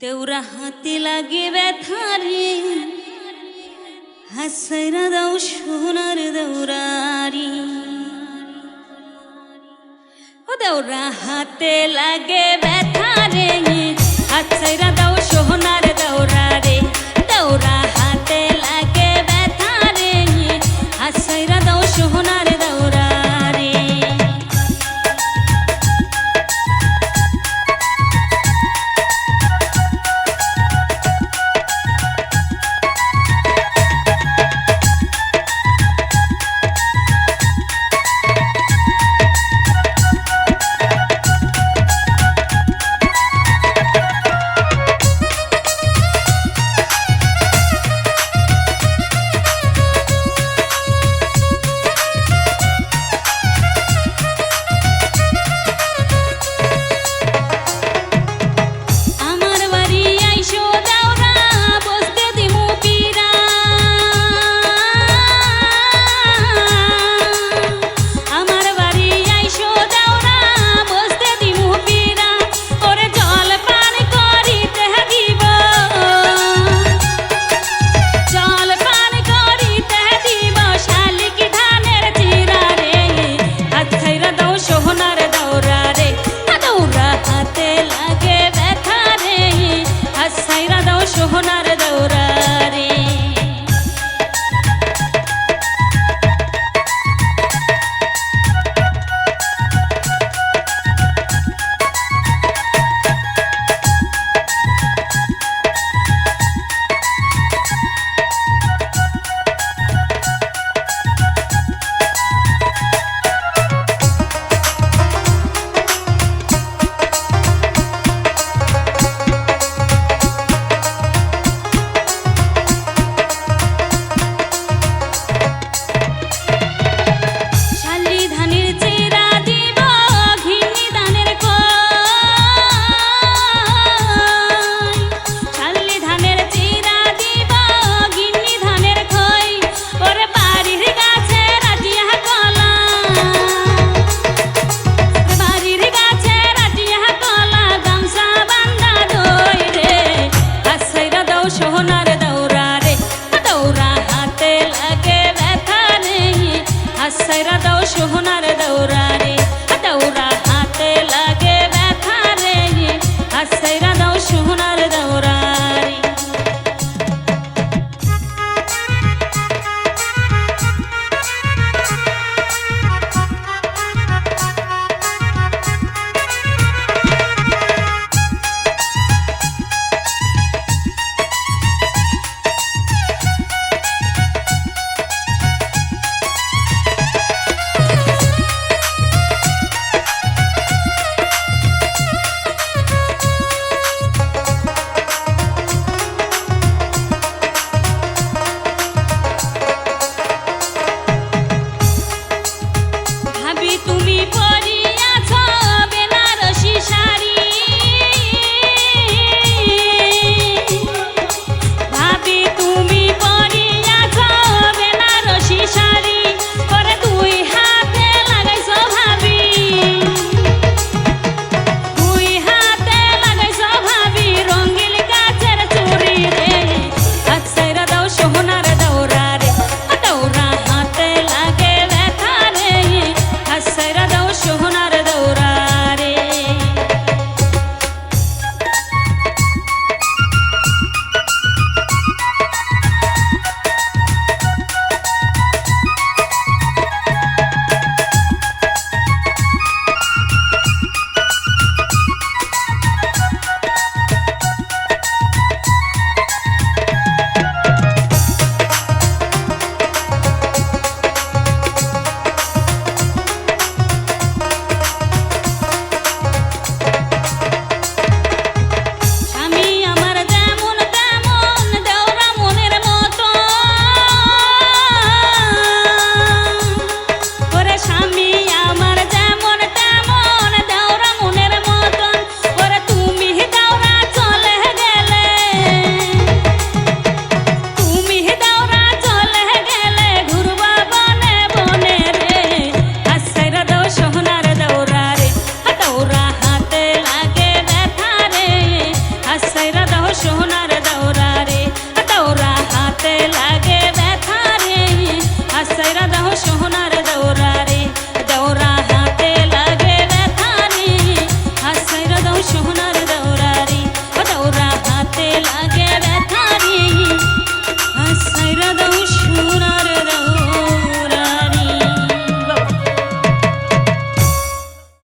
তেওরা হাতে লাগে ব্যথারে হাসাইরা দাও সোনার দৌরারি ও দেওরা হাতে লাগে ব্যথারে হাসাইরা দাও সোনার দৌরারে দেওরা হাতে লাগে ব্যথারে হাসাইরা দাও সোনার দৌরারে সোনার দৌরারে সোনার দৌরারে দৌরা হাতে লাগে ব্যথারে হাসাইরা দাও সোনার দৌরারে দৌরা হাতে লাগে ব্যথারে হাসাইরা দাও সোনার দৌরারে সোনার দৌরা রে দৌরা হাতে লাগে ব্যথা রে হাসাইরা দাও সোনার